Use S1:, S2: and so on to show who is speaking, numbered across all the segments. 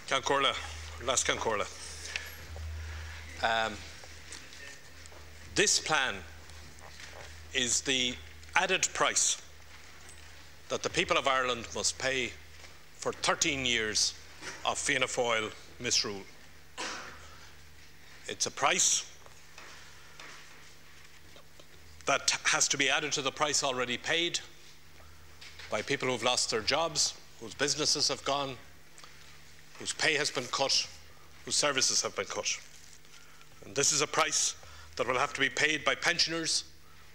S1: Cancorla, last Cancorla. This plan is the added price that the people of Ireland must pay for 13 years of Fianna Fáil misrule. It's a price that has to be added to the price already paid by people who have lost their jobs, whose businesses have gone, whose pay has been cut, whose services have been cut. And this is a price that will have to be paid by pensioners,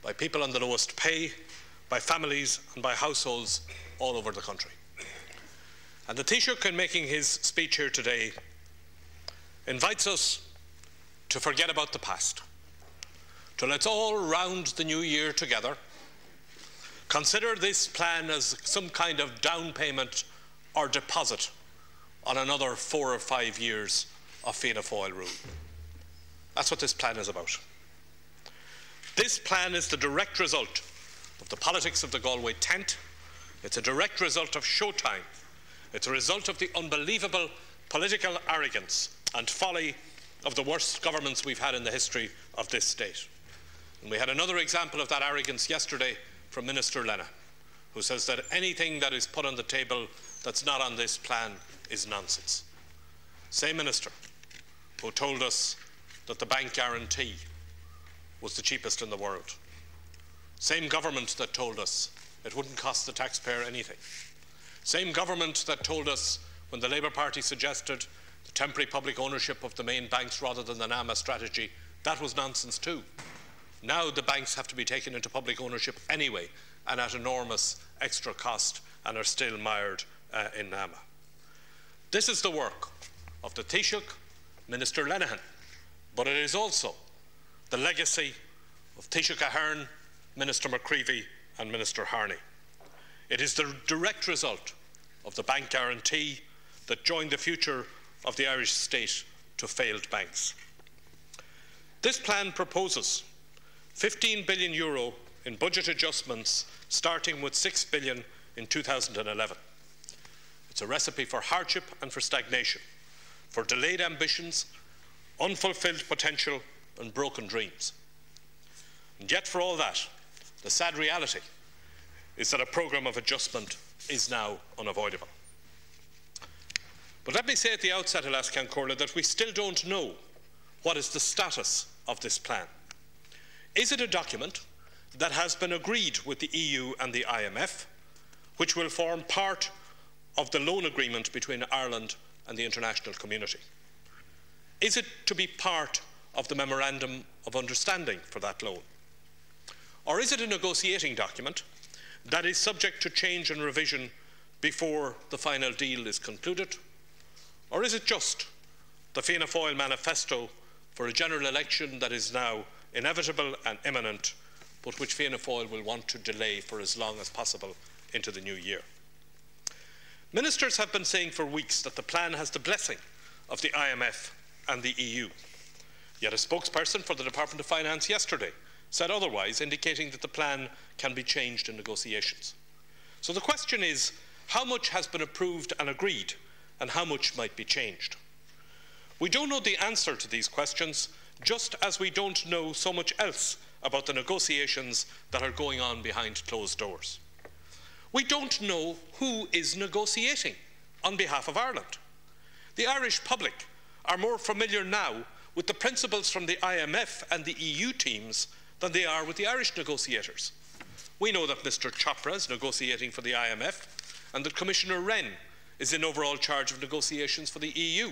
S1: by people on the lowest pay, by families and by households all over the country. And the Taoiseach, in making his speech here today, invites us to forget about the past, to let's all round the new year together, consider this plan as some kind of down payment or deposit on another 4 or 5 years of Fianna Fáil rule. That's what this plan is about. This plan is the direct result of the politics of the Galway tent. It's a direct result of showtime. It's a result of the unbelievable political arrogance and folly of the worst governments we've had in the history of this state. And we had another example of that arrogance yesterday from Minister Lena, who says that anything that is put on the table that's not on this plan is nonsense. Same minister who told us that the bank guarantee was the cheapest in the world. Same government that told us it wouldn't cost the taxpayer anything. Same government that told us, when the Labour Party suggested the temporary public ownership of the main banks rather than the NAMA strategy, that was nonsense too. Now the banks have to be taken into public ownership anyway, and at enormous extra cost, and are still mired in NAMA. This is the work of the Taoiseach, Minister Lenihan, but it is also the legacy of Taoiseach Ahern, Minister McCreevy and Minister Harney. It is the direct result of the bank guarantee that joined the future of the Irish state to failed banks. This plan proposes €15 billion in budget adjustments, starting with €6 billion in 2011. It's a recipe for hardship and for stagnation, for delayed ambitions, unfulfilled potential and broken dreams. And yet, for all that, the sad reality is that a programme of adjustment is now unavoidable. But let me say at the outset, Alas Cancorla, that we still don't know what is the status of this plan. Is it a document that has been agreed with the EU and the IMF, which will form part of the loan agreement between Ireland and the international community? Is it to be part of the memorandum of understanding for that loan? Or is it a negotiating document that is subject to change and revision before the final deal is concluded? Or is it just the Fianna Fáil manifesto for a general election that is now inevitable and imminent, but which Fianna Fáil will want to delay for as long as possible into the new year? Ministers have been saying for weeks that the plan has the blessing of the IMF and the EU. Yet a spokesperson for the Department of Finance yesterday said otherwise, indicating that the plan can be changed in negotiations. So the question is, how much has been approved and agreed, and how much might be changed? We don't know the answer to these questions, just as we don't know so much else about the negotiations that are going on behind closed doors. We don't know who is negotiating on behalf of Ireland. The Irish public are more familiar now with the principles from the IMF and the EU teams than they are with the Irish negotiators. We know that Mr. Chopra is negotiating for the IMF and that Commissioner Wren is in overall charge of negotiations for the EU.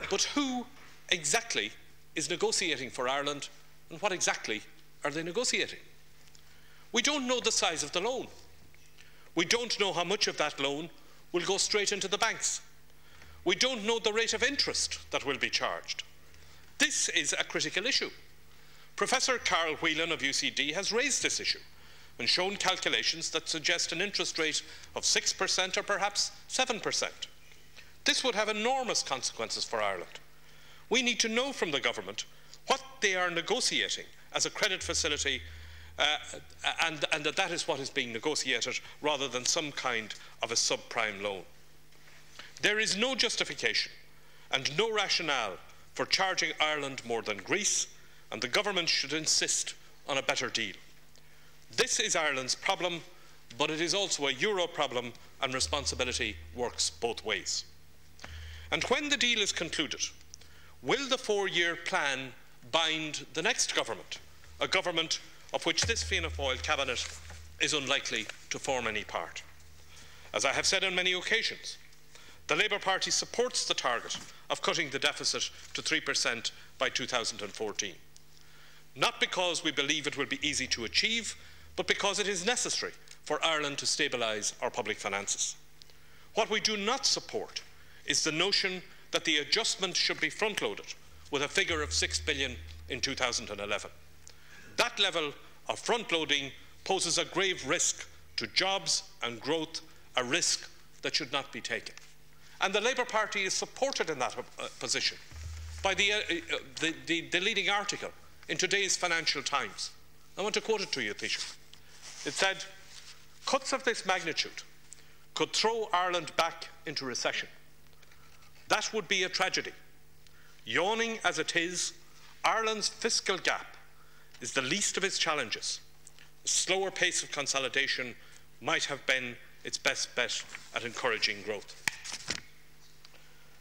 S1: But who exactly is negotiating for Ireland, and what exactly are they negotiating? We don't know the size of the loan. We don't know how much of that loan will go straight into the banks. We don't know the rate of interest that will be charged. This is a critical issue. Professor Carl Whelan of UCD has raised this issue and shown calculations that suggest an interest rate of 6% or perhaps 7%. This would have enormous consequences for Ireland. We need to know from the government what they are negotiating as a credit facility, and that is what is being negotiated rather than some kind of a subprime loan. There is no justification and no rationale for charging Ireland more than Greece, and the government should insist on a better deal. This is Ireland's problem, but it is also a euro problem, and responsibility works both ways. And when the deal is concluded, will the 4-year plan bind the next government, a government of which this Fianna Fáil cabinet is unlikely to form any part? As I have said on many occasions, the Labour Party supports the target of cutting the deficit to 3% by 2014, not because we believe it will be easy to achieve, but because it is necessary for Ireland to stabilise our public finances. What we do not support is the notion that the adjustment should be front-loaded with a figure of 6 billion in 2011. That level of front-loading poses a grave risk to jobs and growth, a risk that should not be taken. And the Labour Party is supported in that position by the leading article in today's Financial Times. I want to quote it to you, Taoiseach. It said, "Cuts of this magnitude could throw Ireland back into recession. That would be a tragedy. Yawning as it is, Ireland's fiscal gap is the least of its challenges. A slower pace of consolidation might have been its best bet at encouraging growth."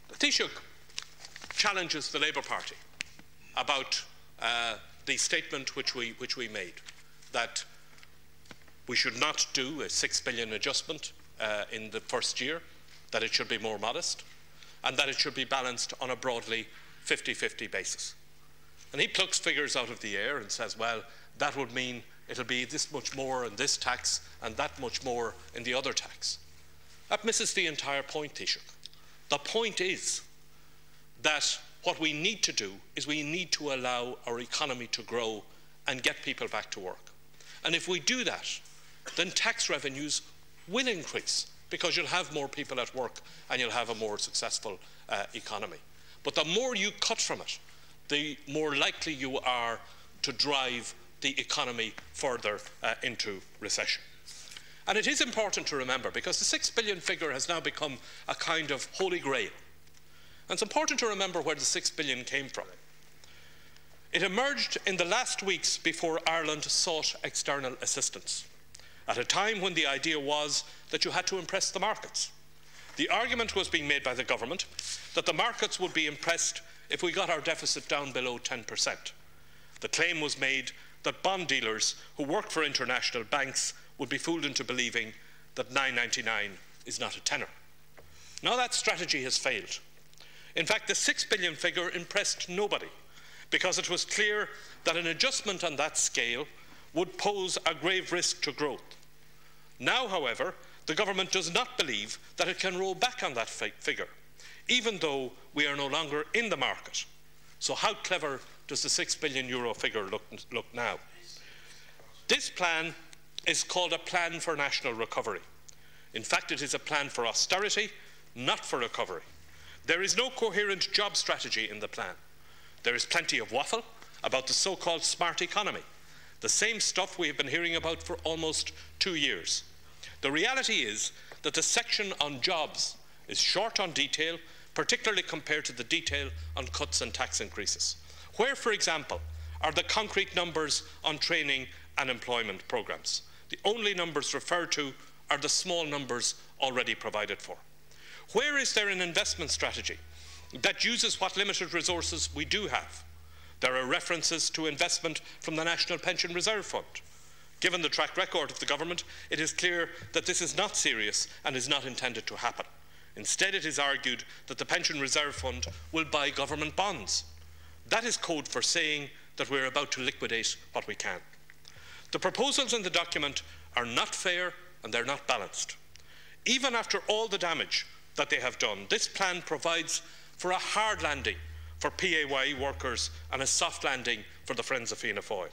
S1: The Taoiseach challenges the Labour Party about the statement which we made, that we should not do a 6 billion adjustment in the first year, that it should be more modest, and that it should be balanced on a broadly 50-50 basis. And he plucks figures out of the air and says, well, that would mean it'll be this much more in this tax and that much more in the other tax. That misses the entire point, Taoiseach. The point is that what we need to do is we need to allow our economy to grow and get people back to work. And if we do that, then tax revenues will increase, because you'll have more people at work and you'll have a more successful economy. But the more you cut from it, the more likely you are to drive the economy further into recession. And it is important to remember, because the 6 billion figure has now become a kind of holy grail. And it's important to remember where the 6 billion came from. It emerged in the last weeks before Ireland sought external assistance, at a time when the idea was that you had to impress the markets. The argument was being made by the government that the markets would be impressed if we got our deficit down below 10%. The claim was made that bond dealers who work for international banks would be fooled into believing that 9.99 is not a tenner. Now that strategy has failed. In fact, the 6 billion figure impressed nobody, because it was clear that an adjustment on that scale would pose a grave risk to growth. Now, however, the government does not believe that it can roll back on that figure, even though we are no longer in the market. So how clever does the 6 billion euro figure look now? This plan is called a plan for national recovery. In fact, it is a plan for austerity, not for recovery. There is no coherent job strategy in the plan. There is plenty of waffle about the so-called smart economy, the same stuff we have been hearing about for almost 2 years. The reality is that the section on jobs is short on detail, particularly compared to the detail on cuts and tax increases. Where, for example, are the concrete numbers on training and employment programmes? The only numbers referred to are the small numbers already provided for. Where is there an investment strategy that uses what limited resources we do have? There are references to investment from the National Pension Reserve Fund. Given the track record of the government, it is clear that this is not serious and is not intended to happen. Instead, it is argued that the Pension Reserve Fund will buy government bonds. That is code for saying that we're about to liquidate what we can. The proposals in the document are not fair and they're not balanced. Even after all the damage that they have done, this plan provides for a hard landing for PAYE workers and a soft landing for the Friends of Fianna Fáil.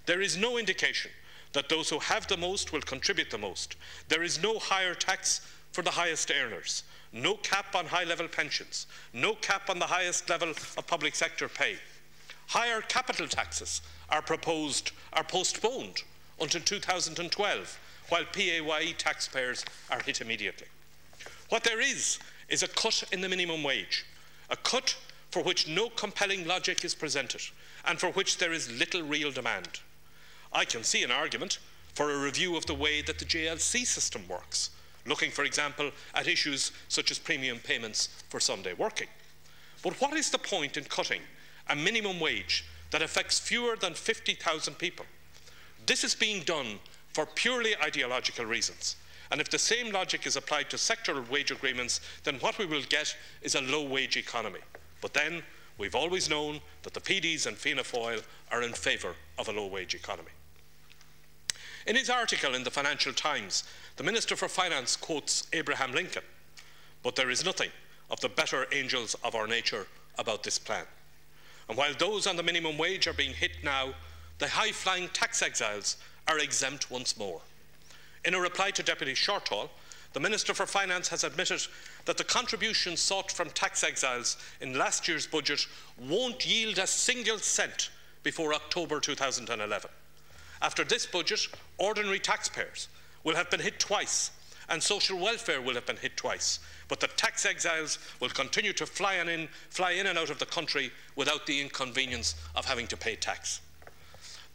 S1: There is no indication that those who have the most will contribute the most. There is no higher tax for the highest earners, no cap on high-level pensions, no cap on the highest level of public sector pay. Higher capital taxes are postponed until 2012, while PAYE taxpayers are hit immediately. What there is is a cut in the minimum wage, a cut for which no compelling logic is presented and for which there is little real demand. I can see an argument for a review of the way that the JLC system works, looking, for example, at issues such as premium payments for Sunday working. But what is the point in cutting a minimum wage that affects fewer than 50,000 people? This is being done for purely ideological reasons. And if the same logic is applied to sectoral wage agreements, then what we will get is a low-wage economy. But then, we've always known that the PDs and Fianna Fáil are in favour of a low-wage economy. In his article in the Financial Times, the Minister for Finance quotes Abraham Lincoln, but there is nothing of the better angels of our nature about this plan. And while those on the minimum wage are being hit now, the high-flying tax exiles are exempt once more. In a reply to Deputy Shortall, the Minister for Finance has admitted that the contributions sought from tax exiles in last year's budget won't yield a single cent before October 2011. After this budget, ordinary taxpayers will have been hit twice, and social welfare will have been hit twice, but the tax exiles will continue to fly in and out of the country without the inconvenience of having to pay tax.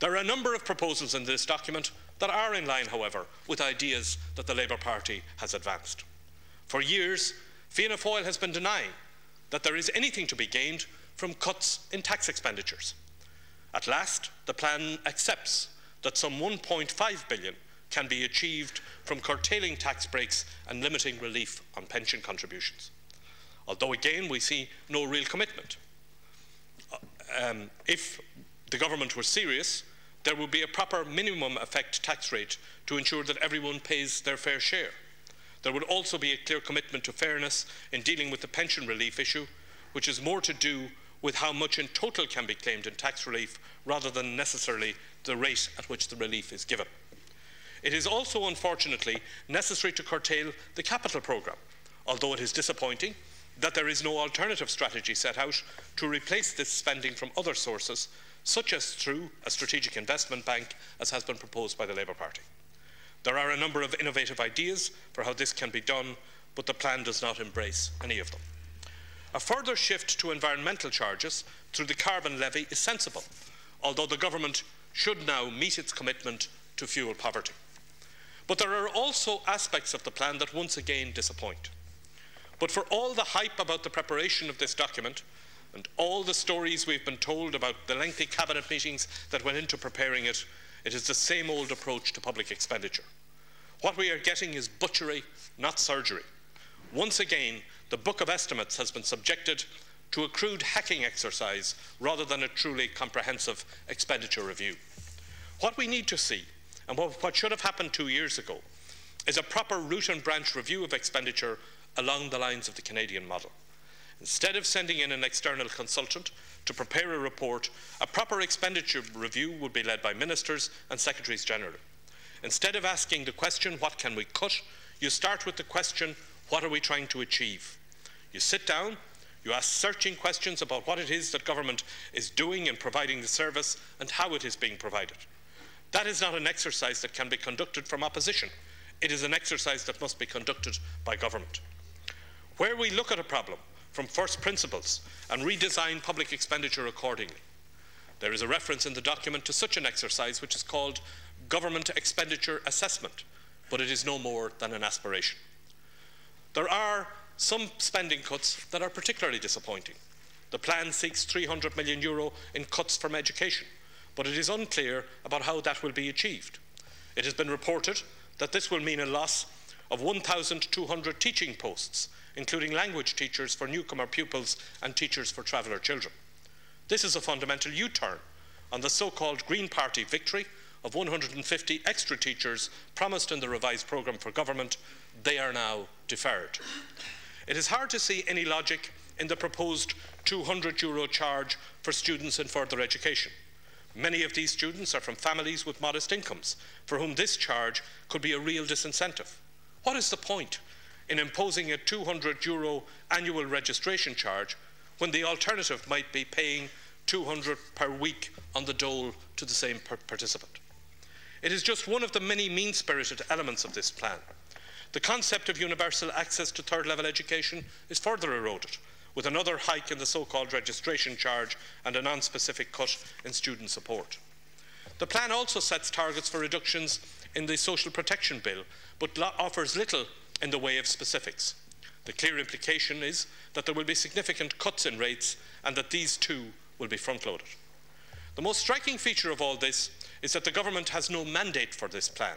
S1: There are a number of proposals in this document that are in line, however, with ideas that the Labour Party has advanced. For years, Fianna Fáil has been denying that there is anything to be gained from cuts in tax expenditures. At last, the plan accepts that some 1.5 billion can be achieved from curtailing tax breaks and limiting relief on pension contributions. Although again, we see no real commitment. If the government were serious, there would be a proper minimum effect tax rate to ensure that everyone pays their fair share. There would also be a clear commitment to fairness in dealing with the pension relief issue, which is more to do with how much in total can be claimed in tax relief rather than necessarily the rate at which the relief is given. It is also, unfortunately, necessary to curtail the capital programme, although it is disappointing that there is no alternative strategy set out to replace this spending from other sources, such as through a strategic investment bank, as has been proposed by the Labour Party. There are a number of innovative ideas for how this can be done, but the plan does not embrace any of them. A further shift to environmental charges through the carbon levy is sensible, although the government should now meet its commitment to fuel poverty. But there are also aspects of the plan that once again disappoint. But for all the hype about the preparation of this document, and all the stories we've been told about the lengthy cabinet meetings that went into preparing it, it is the same old approach to public expenditure. What we are getting is butchery, not surgery. Once again, the Book of Estimates has been subjected to a crude hacking exercise rather than a truly comprehensive expenditure review. What we need to see, and what should have happened 2 years ago, is a proper root and branch review of expenditure along the lines of the Canadian model. Instead of sending in an external consultant to prepare a report, a proper expenditure review would be led by ministers and secretaries general. Instead of asking the question, what can we cut, you start with the question, what are we trying to achieve? You sit down, you ask searching questions about what it is that government is doing in providing the service and how it is being provided. That is not an exercise that can be conducted from opposition. It is an exercise that must be conducted by government. Where we look at a problem from first principles and redesign public expenditure accordingly. There is a reference in the document to such an exercise which is called government expenditure assessment, but it is no more than an aspiration. There are some spending cuts that are particularly disappointing. The plan seeks €300 million in cuts from education, but it is unclear about how that will be achieved. It has been reported that this will mean a loss of 1,200 teaching posts, including language teachers for newcomer pupils and teachers for traveller children. This is a fundamental U-turn on the so-called Green Party victory of 150 extra teachers promised in the revised programme for government. They are now deferred. It is hard to see any logic in the proposed €200 charge for students in further education. Many of these students are from families with modest incomes, for whom this charge could be a real disincentive. What is the point in imposing a €200 annual registration charge when the alternative might be paying €200 per week on the dole to the same participant? It is just one of the many mean-spirited elements of this plan. The concept of universal access to third-level education is further eroded, with another hike in the so-called registration charge and a non-specific cut in student support. The plan also sets targets for reductions in the social protection bill, but offers little in the way of specifics. The clear implication is that there will be significant cuts in rates and that these too will be front-loaded. The most striking feature of all this is that the government has no mandate for this plan.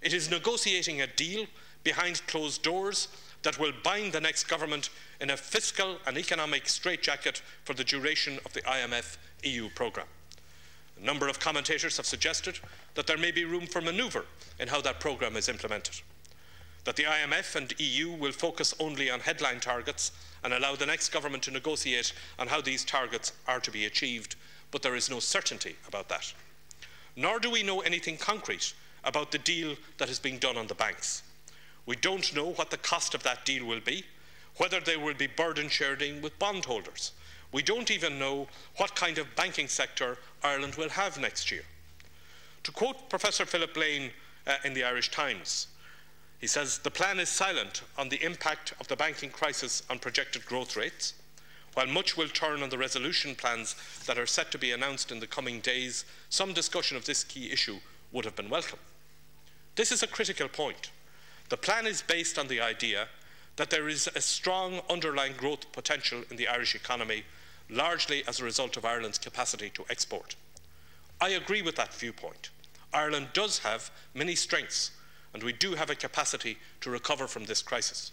S1: It is negotiating a deal behind closed doors that will bind the next government in a fiscal and economic straitjacket for the duration of the IMF-EU programme. A number of commentators have suggested that there may be room for manoeuvre in how that programme is implemented, that the IMF and EU will focus only on headline targets and allow the next government to negotiate on how these targets are to be achieved, but there is no certainty about that. Nor do we know anything concrete about the deal that is being done on the banks. We don't know what the cost of that deal will be, whether there will be burden sharing with bondholders. We don't even know what kind of banking sector Ireland will have next year. To quote Professor Philip Lane in the Irish Times, he says, "The plan is silent on the impact of the banking crisis on projected growth rates. While much will turn on the resolution plans that are set to be announced in the coming days, some discussion of this key issue would have been welcome." This is a critical point. The plan is based on the idea that there is a strong underlying growth potential in the Irish economy, largely as a result of Ireland's capacity to export. I agree with that viewpoint. Ireland does have many strengths, and we do have a capacity to recover from this crisis.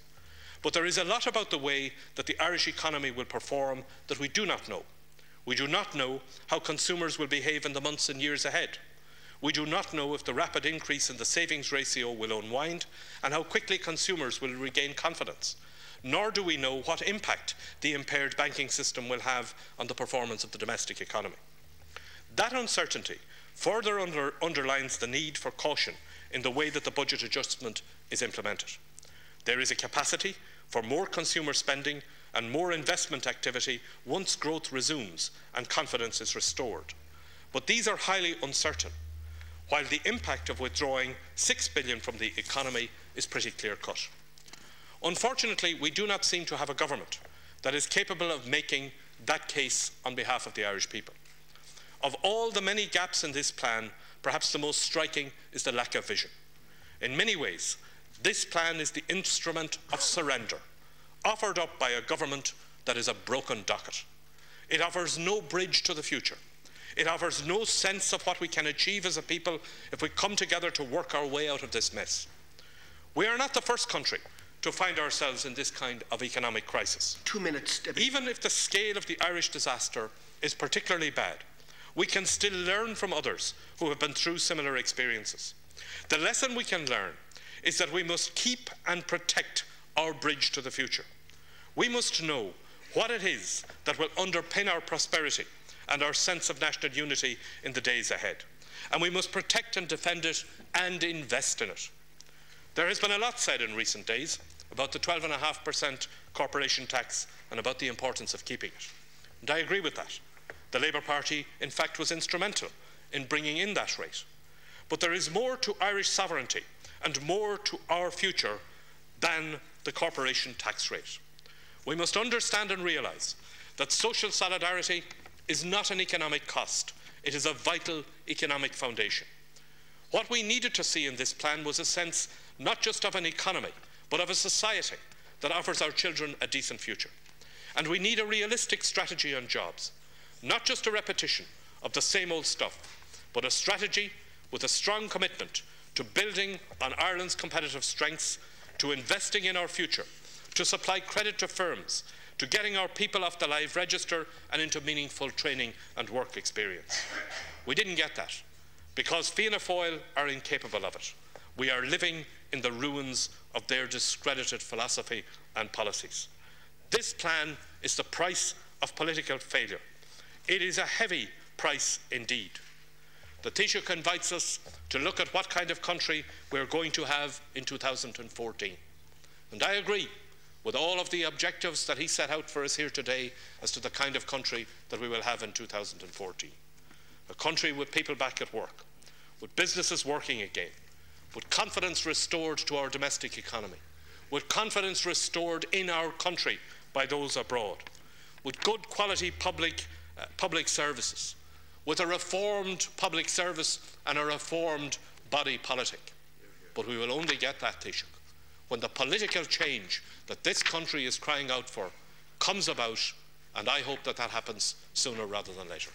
S1: But there is a lot about the way that the Irish economy will perform that we do not know. We do not know how consumers will behave in the months and years ahead. We do not know if the rapid increase in the savings ratio will unwind and how quickly consumers will regain confidence. Nor do we know what impact the impaired banking system will have on the performance of the domestic economy. That uncertainty further underlines the need for caution in the way that the budget adjustment is implemented. There is a capacity for more consumer spending and more investment activity once growth resumes and confidence is restored. But these are highly uncertain, while the impact of withdrawing $6 billion from the economy is pretty clear-cut. Unfortunately, we do not seem to have a government that is capable of making that case on behalf of the Irish people. Of all the many gaps in this plan, perhaps the most striking is the lack of vision. In many ways, this plan is the instrument of surrender, offered up by a government that is a broken docket. It offers no bridge to the future. It offers no sense of what we can achieve as a people if we come together to work our way out of this mess. We are not the first country to find ourselves in this kind of economic crisis.
S2: 2 minutes, Deputy.
S1: Even if the scale of the Irish disaster is particularly bad, we can still learn from others who have been through similar experiences. The lesson we can learn is that we must keep and protect our bridge to the future. We must know what it is that will underpin our prosperity and our sense of national unity in the days ahead. And we must protect and defend it and invest in it. There has been a lot said in recent days about the 12.5% corporation tax and about the importance of keeping it. And I agree with that. The Labour Party, in fact, was instrumental in bringing in that rate. But there is more to Irish sovereignty and more to our future than the corporation tax rate. We must understand and realise that social solidarity is not an economic cost. It is a vital economic foundation. What we needed to see in this plan was a sense not just of an economy, but of a society that offers our children a decent future. And we need a realistic strategy on jobs, not just a repetition of the same old stuff, but a strategy with a strong commitment to building on Ireland's competitive strengths, to investing in our future, to supply credit to firms, to getting our people off the live register and into meaningful training and work experience. We didn't get that because Fianna Fáil are incapable of it. We are living in the ruins of their discredited philosophy and policies. This plan is the price of political failure. It is a heavy price indeed. The Taoiseach invites us to look at what kind of country we're going to have in 2014. And I agree with all of the objectives that he set out for us here today as to the kind of country that we will have in 2014. A country with people back at work, with businesses working again, with confidence restored to our domestic economy, with confidence restored in our country by those abroad, with good quality public services, with a reformed public service and a reformed body politic. But we will only get that, Taoiseach, when the political change that this country is crying out for comes about, and I hope that that happens sooner rather than later.